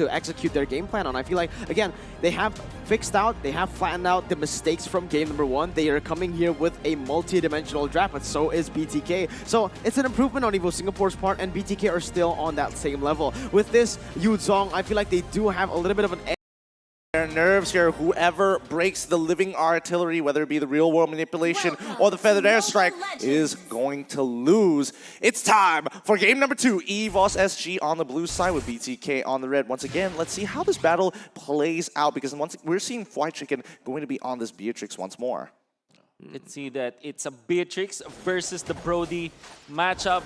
to execute their game plan on. I feel like, again, they have flattened out the mistakes from game number 1. They are coming here with a multi-dimensional draft, but so is BTK. So it's an improvement on EVOS Singapore's part, and BTK are still on that same level. With this Yu Zhong, I feel like they do have a little bit of an their nerves here. Whoever breaks the living artillery, whether it be the real world manipulation or the feathered airstrike, is going to lose. It's time for game number 2. EVOS SG on the blue side with BTK on the red. Once again, let's see how this battle plays out, because once we're seeing Fly Chicken going to be on this Beatrix once more. Let's see that it's a Beatrix versus the Brody matchup.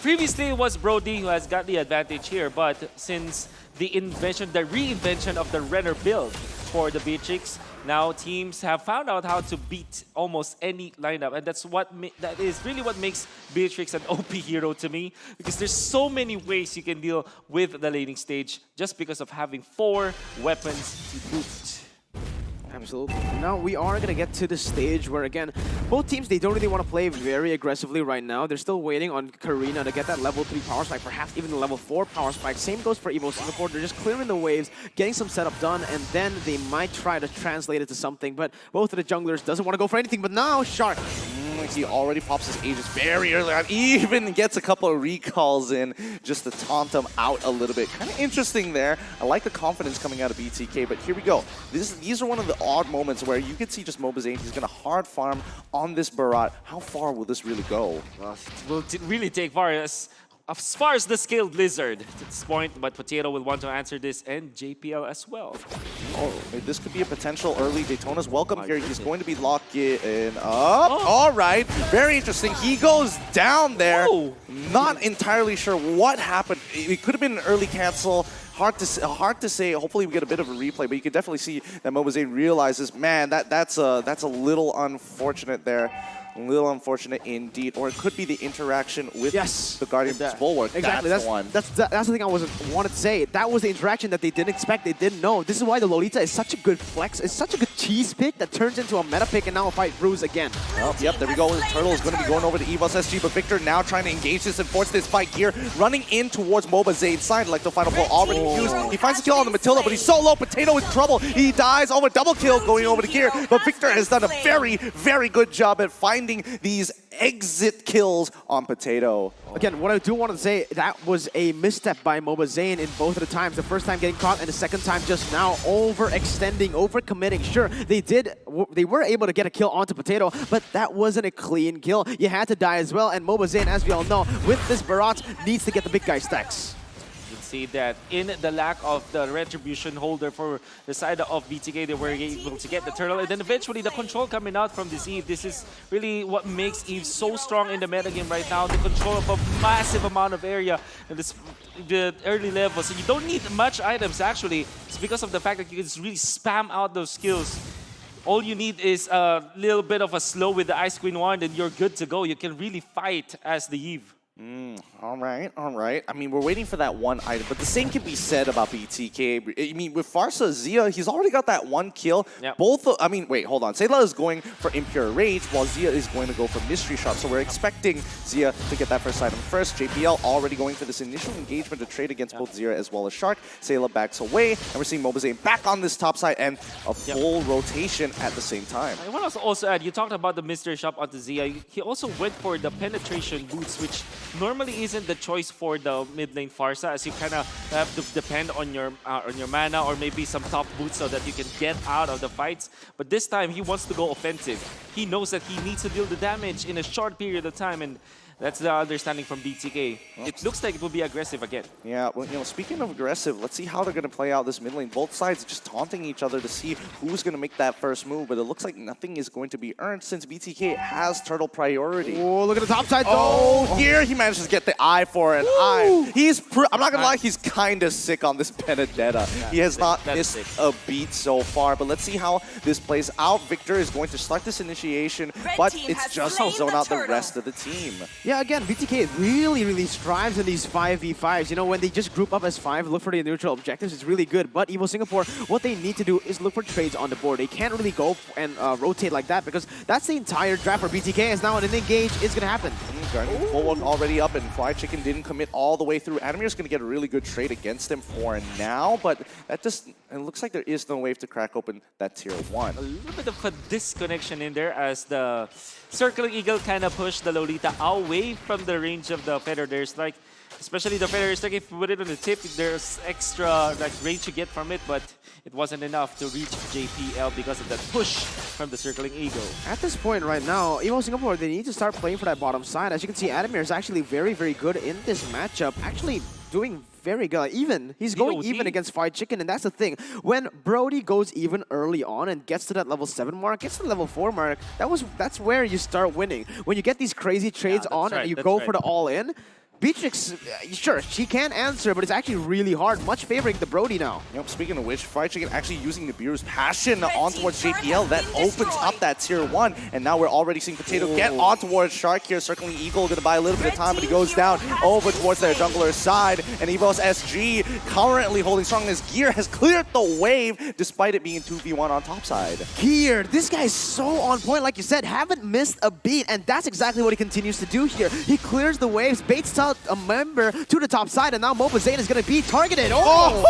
Previously, it was Brody who has got the advantage here, but since the reinvention of the Renner build for the Beatrix, now teams have found out how to beat almost any lineup, and that is really what makes Beatrix an OP hero to me, because there's so many ways you can deal with the laning stage just because of having 4 weapons to boot. Absolutely. Now we are going to get to the stage where, again, both teams, they don't really want to play very aggressively right now. They're still waiting on Karina to get that level 3 power spike, perhaps even the level 4 power spike. Same goes for EVOS Singapore. They're just clearing the waves, getting some setup done, and then they might try to translate it to something. But both of the junglers doesn't want to go for anything. But now, Shark. He already pops his Aegis very early on, even gets a couple of recalls in just to taunt him out a little bit. Kind of interesting there. I like the confidence coming out of BTK, but here we go. These are one of the odd moments where you can see just Mobazane. He's going to hard farm on this Barat. How far will this really go? Well, it will really take far. As far as the scaled Blizzard at this point, but Potato will want to answer this, and JPL as well. Oh, this could be a potential early Daytona's welcome here. He's going to be locking up. Oh. All right, very interesting. He goes down there. Whoa. Not entirely sure what happened. It could have been an early cancel. Hard to say. Hopefully we get a bit of a replay, but you can definitely see that Mobazane realizes, man, that's a little unfortunate there. A little unfortunate indeed, or it could be the interaction with the Guardian's Bulwark. Exactly, that's the thing I wanted to say. That was the interaction that they didn't expect, they didn't know. This is why the Lolita is such a good flex. It's such a good cheese pick that turns into a meta pick, and now a fight brews again. Oh, yep, there we go. The Turtle is going to be going over to EVOS SG, but Victor now trying to engage this and force this fight here, running in towards Mobazane's side, like the final blow already used. He finds a kill on the Matilda, but he's so low. Potato is in trouble. He dies. Over double kill going over to Gear, but Victor has done a very, very good job at finding these exit kills on Potato. Again, what I do want to say, that was a misstep by Mobazane in both of the times. The first time getting caught, and the second time just now overextending, overcommitting. Sure, they were able to get a kill onto Potato, but that wasn't a clean kill. You had to die as well, and Mobazane, as we all know, with this Barat, needs to get the big guy stacks. See that in the lack of the retribution holder for the side of BTK, they were able to get the turtle, and then eventually the control coming out from this Eve. This is really what makes Eve so strong in the metagame right now. The control of a massive amount of area and the early levels. So you don't need much items actually. It's because of the fact that you can just really spam out those skills. All you need is a little bit of a slow with the Ice Queen wand, and you're good to go. You can really fight as the Eve. All right. I mean, we're waiting for that one item, but the same can be said about BTK. I mean, with Farsa, Zia, he's already got that one kill. Yep. Wait, hold on. Sayla is going for Impure Rage, while Zia is going to go for Mystery Shot. So we're expecting Zia to get that first item first. JPL already going for this initial engagement to trade against both Zia as well as Shark. Sayla backs away, and we're seeing Mobazane back on this top side and a full rotation at the same time. I want to also add, you talked about the Mystery Shot onto Zia. He also went for the penetration boots, which normally isn't the choice for the mid lane Farsa, as you kind of have to depend on your mana or maybe some top boots so that you can get out of the fights. But this time he wants to go offensive. He knows that he needs to deal the damage in a short period of time, and that's the understanding from BTK. It looks like it will be aggressive again. Yeah, well, speaking of aggressive, let's see how they're going to play out this mid lane. Both sides just taunting each other to see who's going to make that first move, but it looks like nothing is going to be earned since BTK has turtle priority. Oh, look at the top side though! Oh, here he manages to get the eye for an eye. I'm not going to lie, he's kind of sick on this Benedetta. He has not missed a beat so far, but let's see how this plays out. Victor is going to start this initiation, but it's just zone out the rest of the team. Yeah, again, BTK really strives in these 5v5s. You know, when they just group up as 5, look for the neutral objectives, it's really good. But EVO Singapore, what they need to do is look for trades on the board. They can't really go and rotate like that because that's the entire draft for BTK, as now an engage is going to happen. Guardian's Bulwark already up, and Fly Chicken didn't commit all the way through. Adamir's going to get a really good trade against him for now, but that just, it looks like there is no wave to crack open that tier 1. A little bit of a disconnection in there as the Circling Eagle kind of pushed the Lolita away from the range of the Feather. There's like, especially the Feather, it's like if you put it on the tip, there's extra like range you get from it, but it wasn't enough to reach JPL because of that push from the Circling Eagle. At this point right now, EVO Singapore, they need to start playing for that bottom side. As you can see, Adamir is actually very good in this matchup, actually doing very good. Like, even he's going even against Fried Chicken, and that's the thing. When Brody goes even early on and gets to that level 7 mark, gets to the level 4 mark, that's where you start winning. When you get these crazy trades on and you go for the all-in, Beatrix, sure, she can answer, but it's actually really hard, much favoring the Brody now. Yep, speaking of which, Fried Chicken actually using the Beer's passion on towards JPL. That opens up that tier 1, and now we're already seeing Potato get on towards Shark here. Circling Eagle, gonna buy a little bit of time, but he goes down over towards their jungler's side, and EVOS SG currently holding strong. His Gear has cleared the wave, despite it being 2v1 on top side. Gear, this guy's so on point, like you said, haven't missed a beat, and that's exactly what he continues to do here. He clears the waves, baits out a member to the top side, and now Mobazane is going to be targeted. Oh!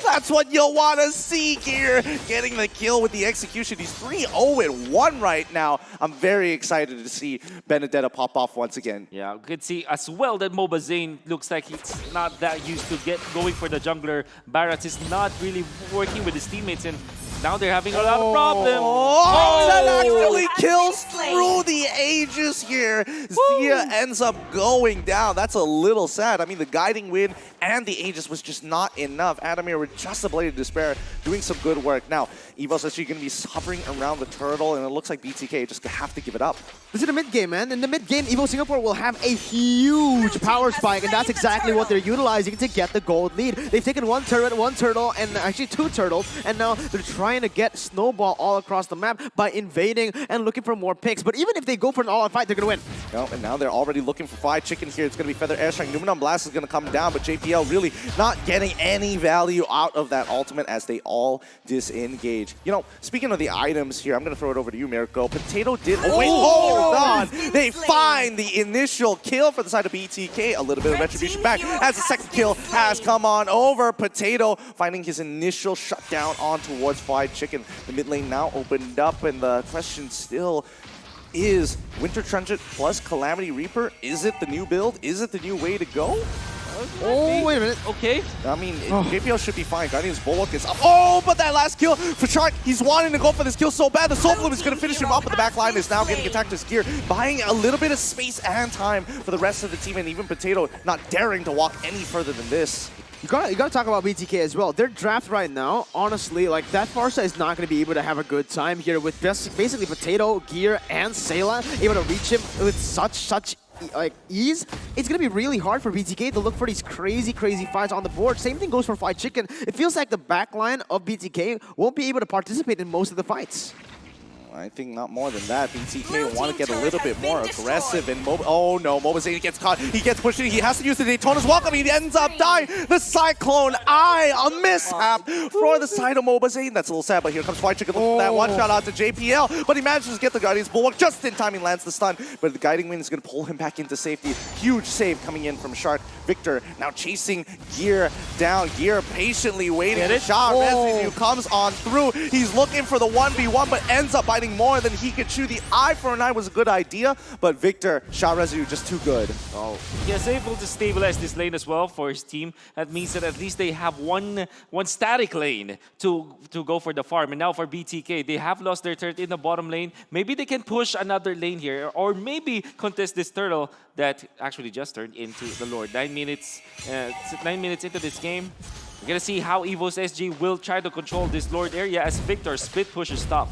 That's what you'll want to see, Gear. Getting the kill with the execution. He's 3-0-1 right now. I'm very excited to see Benedetta pop off once again. Yeah, we could see as well that Mobazane looks like he's not that used to going for the jungler. Barats is not really working with his teammates, and now they're having a lot of problems. Oh, that actually kills through the Aegis here. Zia ends up going down. That's a little sad. I mean, the guiding wind and the Aegis was just not enough. Adamir with just a Blade of Despair doing some good work. Now, EVO's actually going to be hovering around the turtle, and it looks like BTK just have to give it up. This is the mid game, man. In the mid game, EVO Singapore will have a huge power spike, and that's exactly what they're utilizing to get the gold lead. They've taken one turret, one turtle, and actually 2 turtles, and now they're trying to get Snowball all across the map by invading and looking for more picks. But even if they go for an all-out fight, they're going to win. No, and now they're already looking for Fried Chicken here. It's going to be Feather Airstrike. Numenon Blast is going to come down, but JPL really not getting any value out of that ultimate as they all disengage. You know, speaking of the items here, I'm going to throw it over to you, Mirko. Potato did... Oh, wait, hold on! They find the initial kill for the side of BTK. A little bit of retribution back as the second kill has come on over. Potato finding his initial shutdown on towards Fried Chicken. The mid lane now opened up, and the question still is Winter Trunchet plus Calamity Reaper. Is it the new build? Is it the new way to go? Oh, wait a minute. Okay. I mean, JPL should be fine. Guardian's Bulwark is up. Oh, but that last kill for Shark, he's wanting to go for this kill so bad. The Soul Bloom is going to finish him up, but the back line is now getting attacked with Gear, buying a little bit of space and time for the rest of the team, and even Potato not daring to walk any further than this. You gotta talk about BTK as well. Their draft right now, honestly, like that Farsa is not gonna be able to have a good time here with basically Potato, Gear, and Sayla able to reach him with such like ease. It's gonna be really hard for BTK to look for these crazy fights on the board. Same thing goes for Fried Chicken. It feels like the backline of BTK won't be able to participate in most of the fights. I think not more than that. BTK want to get a little bit more aggressive, and oh no, Mobazane gets caught. He gets pushed in. He has to use the Daytona's Welcome. He ends up dying. The Cyclone Eye, a mishap for the side of Mobazane. That's a little sad, but here comes Fried Chicken looking for that one shot out to JPL, but he manages to get the Guardian's Bulwark just in time. He lands the stun, but the Guiding Wind is going to pull him back into safety. Huge save coming in from Shark. Victor now chasing Gear down. Gear patiently waiting. The shot residue comes on through. He's looking for the 1v1, but ends up biting more than he could chew. The eye for an eye was a good idea, but Victor, shot residue just too good. Oh, he is able to stabilize this lane as well for his team. That means that at least they have one static lane to go for the farm. And now for BTK, they have lost their turret in the bottom lane. Maybe they can push another lane here, or maybe contest this turtle that actually just turned into the Lord. 9 minutes into this game. We're gonna see how EVOS SG will try to control this Lord area as Victor split pushes top.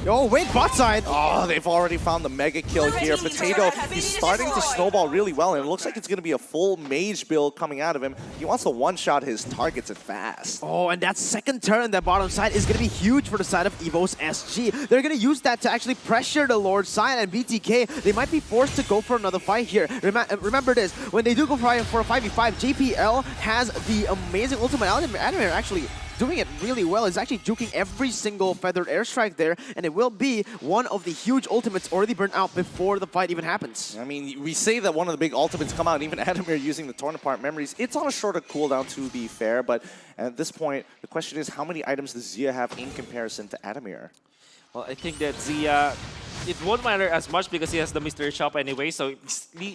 Oh, wait, bot side. Oh, they've already found the mega kill here. Potato, he's starting to snowball really well, and it looks like it's going to be a full mage build coming out of him. He wants to one-shot his targets and fast. Oh, and that second turn, that bottom side, is going to be huge for the side of EVOS SG. They're going to use that to actually pressure the Lord side, and BTK, they might be forced to go for another fight here. Remember this, when they do go for a 5v5, JPL has the amazing ultimate. Adamir actually doing it really well. Is actually juking every single feathered airstrike there, and it will be one of the huge ultimates already burnt out before the fight even happens. I mean, we say that one of the big ultimates come out, and even Adamir using the torn apart memories. It's on a shorter cooldown, to be fair, but at this point, the question is, how many items does Zia have in comparison to Adamir? Well, I think that Zia, it won't matter as much because he has the mystery shop anyway, so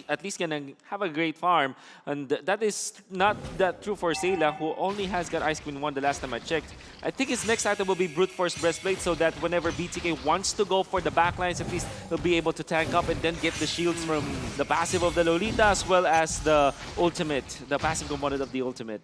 at least gonna have a great farm. And that is not that true for Sayla, who only has got Ice Queen 1 the last time I checked. I think his next item will be Brute Force Breastplate, so that whenever BTK wants to go for the backlines, at least he'll be able to tank up and then get the shields from the passive of the Lolita as well as the ultimate, the passive component of the ultimate.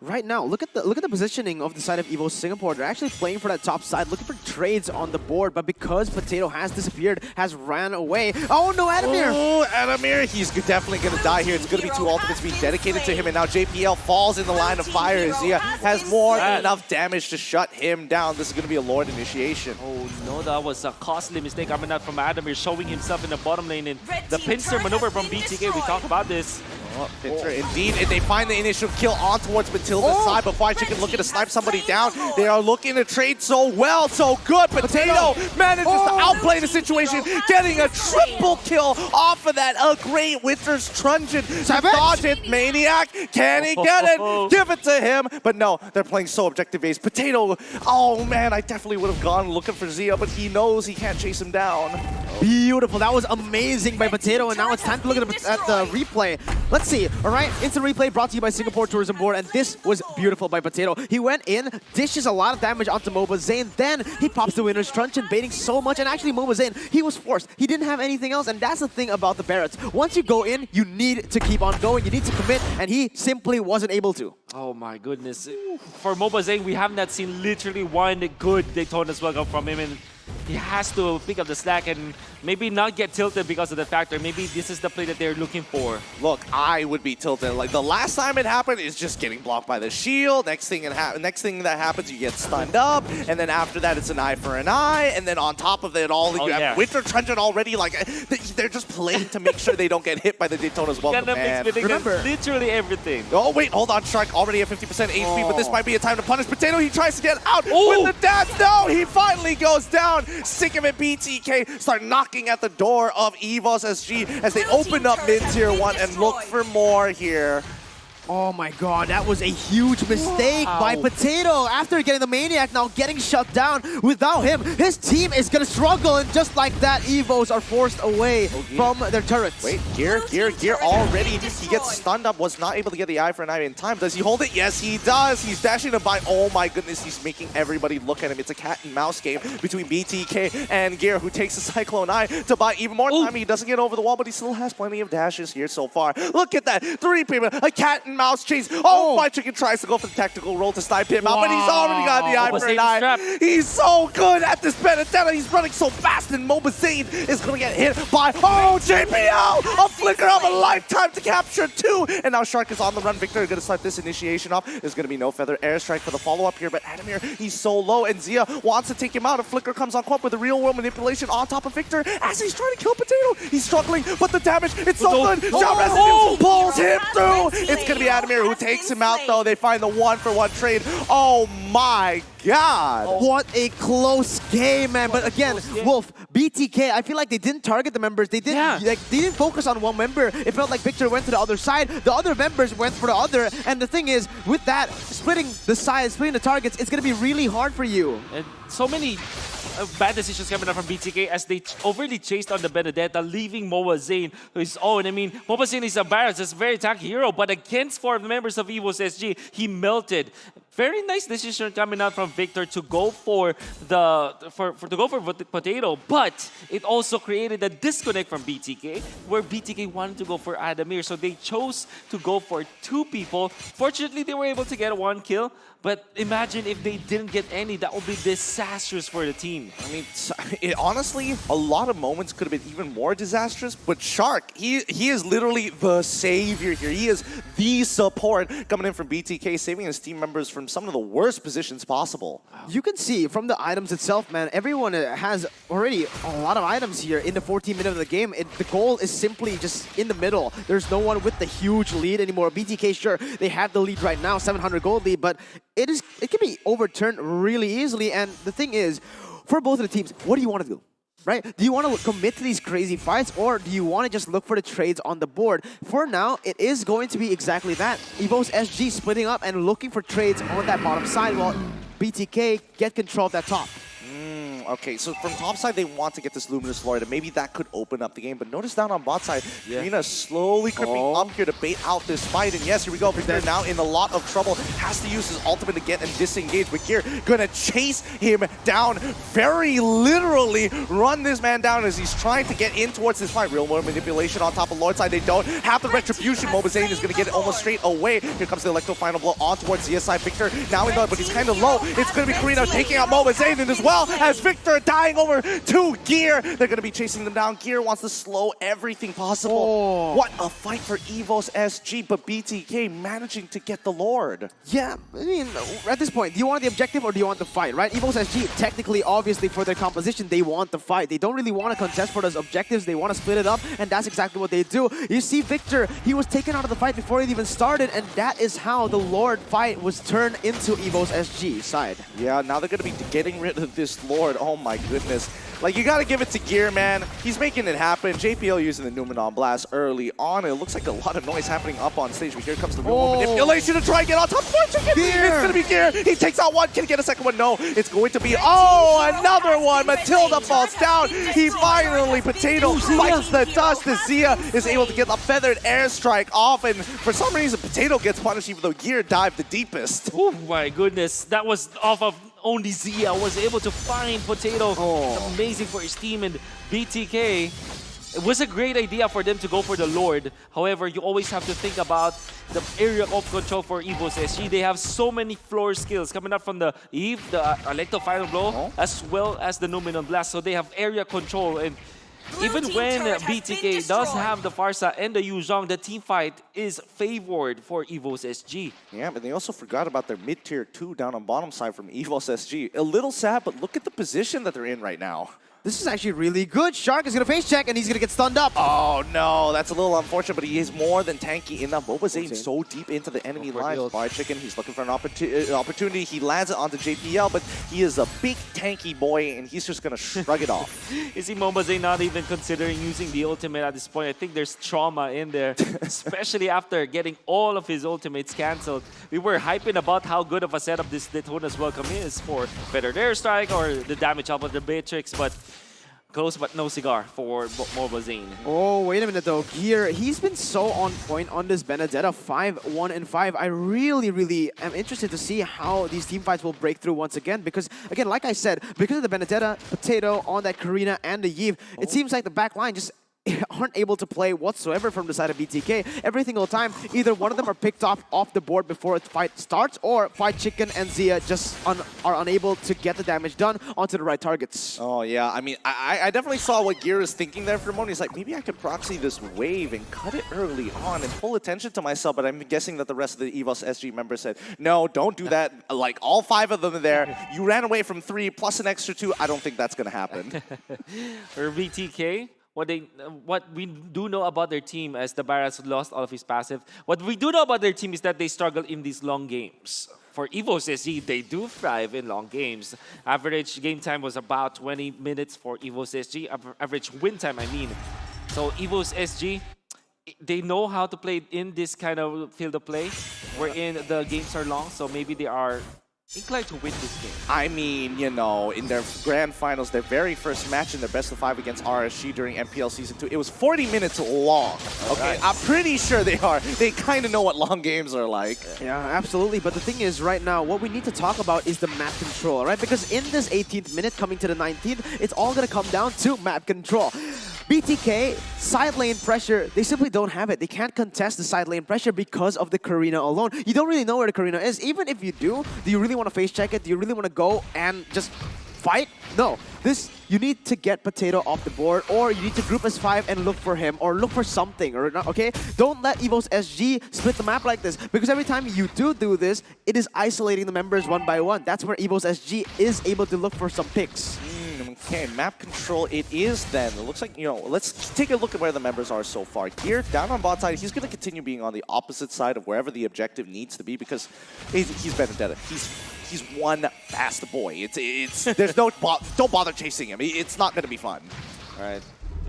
Right now, look at the positioning of the side of EVOS Singapore. They're actually playing for that top side, looking for trades on the board, but because Potato has disappeared, has ran away. Oh no, Adamir! Oh, Adamir, he's definitely going to die here. It's going to be 2 ultimates being dedicated to him, and now JPL falls in the line of fire. Zia has more than enough damage to shut him down. This is going to be a Lord initiation. Oh no, that was a costly mistake coming out from Adamir, showing himself in the bottom lane, and the pincer maneuver from BTK, we talked about this. Oh, pincer, indeed, and they find the initial kill on towards Matilda's side, but Fried Chicken looking to snipe somebody down. They are looking to trade so well, so good. Potato manages to outplay the situation, getting a triple kill off of that. A great Winter's Truncheon. Dodge it, Maniac. Can he get it? Give it to him. But no, they're playing so objective-based. Potato, oh man, I definitely would have gone looking for Zia, but he knows he can't chase him down. Beautiful. That was amazing by Potato, and now it's time to look at the replay. Let's see. All right, instant replay brought to you by Singapore Tourism Board, and this was beautiful by Potato. He went in, dishes a lot of damage onto Mobazane, then he pops the winner's truncheon, baiting so much, and actually Mobazane, he was forced. He didn't have anything else, and that's the thing about the Barretts. Once you go in, you need to keep on going. You need to commit, and he simply wasn't able to. Oh my goodness. For Mobazane, we have not seen literally one good Daytona as well come from him, and he has to pick up the slack and maybe not get tilted because of the factor. Maybe this is the play that they're looking for. Look, I would be tilted. Like the last time it happened is just getting blocked by the shield. Next thing that happens, you get stunned up, and then after that, it's an eye for an eye, and then on top of it all, you have Winter Truncheon already. Like they're just playing to make sure they don't get hit by the Daytona's welcome, man. Remember, literally everything. Oh wait, hold on, Shark already at 50% HP, but this might be a time to punish Potato. He tries to get out with the dash. No, he finally goes down. Sick of it, BTK start knocking at the door of EVOS SG as they open up mid-tier 1 and look for more here. Oh my god, that was a huge mistake by Potato. After getting the Maniac, now getting shut down. Without him, his team is gonna struggle, and just like that, EVOS are forced away from their turrets. Wait, Gear already. He gets stunned up, was not able to get the eye for an eye in time. Does he hold it? Yes, he does. He's dashing to buy. Oh my goodness, he's making everybody look at him. It's a cat and mouse game between BTK and Gear, who takes the Cyclone Eye to buy even more time. He doesn't get over the wall, but he still has plenty of dashes here so far. Look at that. 3 people, a cat and mouse chase. Oh, Fried Chicken tries to go for the tactical roll to snipe him out, but he's already got the eye for an eye. He's so good at this Benedetta. He's running so fast, and Mobazane is going to get hit by, JPL! A flicker of a lifetime to capture 2. And now Shark is on the run. Victor going to start this initiation off. There's going to be no feather airstrike for the follow-up here, but Adamir, he's so low, and Zia wants to take him out. A flicker comes on Quap with a real-world manipulation on top of Victor as he's trying to kill Potato. He's struggling, but the damage, it's so good. Shot Residue pulls him through. It's going to be Adamir who takes him out, though. They find the 1-for-1 trade. Oh my god. What a close game, man. But again, Wolf, BTK, I feel like they didn't target the members. They didn't they didn't focus on one member. It felt like Victor went to the other side. The other members went for the other. And the thing is, with that, splitting the sides, splitting the targets, it's going to be really hard for you. And so many bad decisions coming out from BTK as they overly chased on the Benedetta, leaving Mobazane to his own. I mean, Mobazane is a Barretts, a very tanky hero, but against 4 members of EVOS SG, he melted. Very nice decision coming out from Victor to go for the potato, but it also created a disconnect from BTK, where BTK wanted to go for Adamir, so they chose to go for 2 people. Fortunately, they were able to get 1 kill, but imagine if they didn't get any, that would be disastrous for the team. I mean, honestly, a lot of moments could have been even more disastrous, but Shark, he is literally the savior here. He is the support coming in from BTK, saving his team members from some of the worst positions possible. You can see from the items itself, man, everyone has already a lot of items here in the 14th minute of the game. The goal is simply just in the middle. There's no one with the huge lead anymore. BTK, sure, they have the lead right now, 700 gold lead, but it can be overturned really easily. And the thing is, for both of the teams, what do you want to do? Right? Do you want to commit to these crazy fights, or do you want to just look for the trades on the board? For now, it is going to be exactly that. EVOS SG splitting up and looking for trades on that bottom side while BTK get control of that top. Okay, so from top side, they want to get this Luminous Lord, and maybe that could open up the game. But notice down on bot side, Karina slowly creeping up here to bait out this fight. And yes, here we go. Victor now in a lot of trouble. Has to use his ultimate to get and disengage. But here, gonna chase him down. Very literally run this man down as he's trying to get in towards this fight. Real world manipulation on top of Lord side. They don't have the retribution. Mobazane is gonna get it almost straight away. Here comes the Electro final blow on towards ZSI. Victor now in the, but he's kind of low. It's gonna be Karina taking out Mobazane as well as Victor dying over to Gear. They're going to be chasing them down. Gear wants to slow everything possible. What a fight for EVOS SG, but BTK managing to get the Lord. Yeah, I mean, at this point, do you want the objective or do you want the fight, right? EVOS SG, technically, obviously, for their composition, they want the fight. They don't really want to contest for those objectives. They want to split it up, and that's exactly what they do. You see Victor, he was taken out of the fight before it even started, and that is how the Lord fight was turned into EVOS SG side. Yeah, now they're going to be getting rid of this Lord. Oh my goodness. Like, you got to give it to Gear, man. He's making it happen. JPL using the Numenon Blast early on. It looks like a lot of noise happening up on stage, but here comes the real manipulation to try and get on top. It's going to be Gear. He takes out one. Can he get a second one? No. It's going to be, another one. Matilda falls down. He finally, Potato bites the dust. The Zia is able to get a feathered airstrike off, and for some reason, Potato gets punished even though Gear dived the deepest. Oh my goodness. That was off of only Zia was able to find Potato. Amazing for his team, and BTK. It was a great idea for them to go for the Lord. However, you always have to think about the area of control for EVOS SG. They have so many floor skills coming up from the Eve, the Electro Final Blow, as well as the Numenon Blast. So they have area control, and even when BTK does have the Farsa and the Yuzhong, the team fight is favored for EVOS SG. Yeah, but they also forgot about their mid-tier 2 down on bottom side from EVOS SG. A little sad, but look at the position that they're in right now. This is actually really good. Shark is going to face check, and he's going to get stunned up. Oh, no. That's a little unfortunate, but he is more than tanky enough. Mobazane so deep into the enemy line. Fire Chicken, he's looking for an opportunity. He lands it onto JPL, but he is a big tanky boy, and he's just going to shrug it off. You see Mobazane not even considering using the ultimate at this point. I think there's trauma in there, especially after getting all of his ultimates cancelled. We were hyping about how good of a setup this Daytona's Welcome is for better airstrike or the damage up of the Matrix, but close but no cigar for Mobazane. Oh, wait a minute though. Gear, he's been so on point on this Benedetta, 5-1-5. I really am interested to see how these team fights will break through once again, because, again, like I said, because of the Benedetta, Potato on that Karina and the Yves, it seems like the back line just aren't able to play whatsoever from the side of BTK. Every single time, either one of them are picked off the board before a fight starts, or Fight Chicken and Zia just are unable to get the damage done onto the right targets. Oh, yeah. I mean, I definitely saw what Gear is thinking there for a moment. He's like, maybe I could proxy this wave and cut it early on and pull attention to myself, but I'm guessing that the rest of the EVOS SG members said, no, don't do that. Like, all 5 of them are there. You ran away from 3 plus an extra 2. I don't think that's going to happen. For BTK, what we do know about their team, as the Barras lost all of his passive, what we do know about their team is that they struggle in these long games. For EVOS SG, they do thrive in long games. Average game time was about 20 minutes for EVOS SG. Average win time, I mean. So EVOS SG, they know how to play in this kind of field of play, wherein the games are long, so maybe they are inclined to win this game. I mean, you know, in their grand finals, their very first match in their best of 5 against RSG during MPL Season 2, it was 40 minutes long. Okay, I'm pretty sure they kind of know what long games are like. Yeah, absolutely. But the thing is, right now, what we need to talk about is the map control, right? Because in this 18th minute coming to the 19th, it's all going to come down to map control. BTK, side lane pressure, they simply don't have it. They can't contest the side lane pressure because of the Karina alone. You don't really know where the Karina is. Even if you do you really want to face check it? Do you really want to go and just fight? No. You need to get Potato off the board, or you need to group as 5 and look for him, or look for something, or not, okay? Don't let EVOS SG split the map like this, because every time you do this, it is isolating the members one by one. That's where EVOS SG is able to look for some picks. Okay, map control it is then. It looks like, you know, let's take a look at where the members are so far. Here, down on bot side, he's going to continue being on the opposite side of wherever the objective needs to be because he's Benedetta. He's one fast boy. There's don't bother chasing him. It's not going to be fun. All right.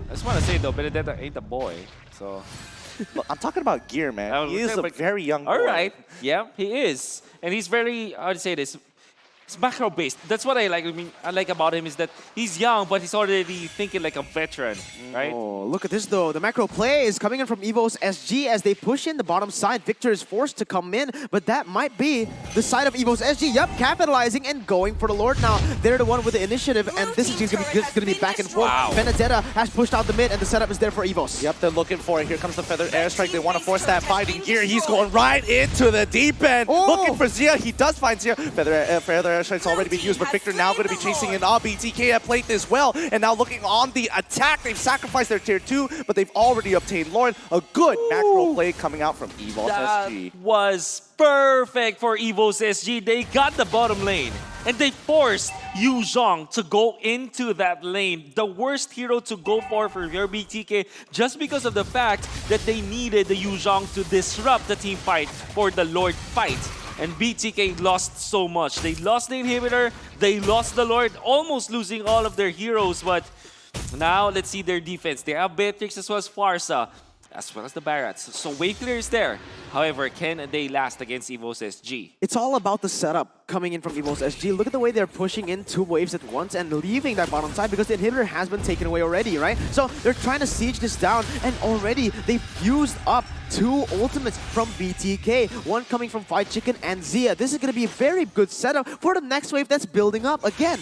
I just want to say, though, Benedetta ain't a boy, so... Look, I'm talking about Gear, man. He is a very young boy. All right. Yeah, he is. And he's very, how to say this, it's macro-based. That's what I like. I mean, I like about him is that he's young, but he's already thinking like a veteran, right? Oh, look at this though. The macro play is coming in from EVOS SG as they push in the bottom side. Victor is forced to come in, but that might be the side of EVOS SG. Yep, capitalizing and going for the Lord now. They're the one with the initiative, and this is going to be back and forth. Wow. Benedetta has pushed out the mid, and the setup is there for EVOS. Yep, they're looking for it. Here comes the Feather Airstrike. They want to force that fighting Gear. He's going right into the deep end. Oh. Looking for Zia. He does find Zia. Feather Airstrike's already been used, but Victor now going to be chasing in. BTK have played this well, and now looking on the attack. They've sacrificed their tier 2, but they've already obtained Lord. A good macro play coming out from EVOS SG. That was perfect for EVOS SG. They got the bottom lane, and they forced Yu Zhong to go into that lane. The worst hero to go for your BTK, just because of the fact that they needed the Yu Zhong to disrupt the team fight for the Lord fight. And BTK lost so much. They lost the inhibitor, they lost the Lord, almost losing all of their heroes. But now let's see their defense. They have Beatrix as well as Farsa, as well as the Barats. So wave clear is there. However, can they last against EVOS SG? It's all about the setup coming in from EVOS SG. Look at the way they're pushing in 2 waves at once and leaving that bottom side because the inhibitor has been taken away already, right? So they're trying to siege this down, and already they've used up 2 ultimates from BTK. One coming from Fight Chicken and Zia. This is going to be a very good setup for the next wave that's building up again.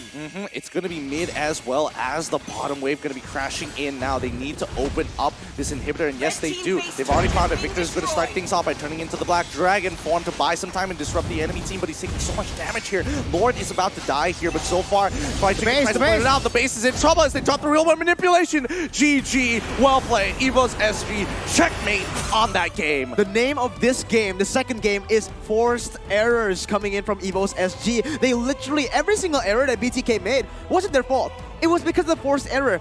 It's going to be mid as well as the bottom wave going to be crashing in now. They need to open up this inhibitor, and yes, they do. They've already found it. Victor's going to start things off by turning into the Black Dragon form to buy some time and disrupt the enemy team, but he's taking so much damage here. Lord is about to die here, but so far, Fight Chicken tries to point it out. The base is in trouble as they drop the real one manipulation. GG, well played. EVOS SG, checkmate on that game. The name of this game, the second game, is Forced Errors coming in from EVOS SG. They literally, every single error that BTK made wasn't their fault. It was because of the forced error.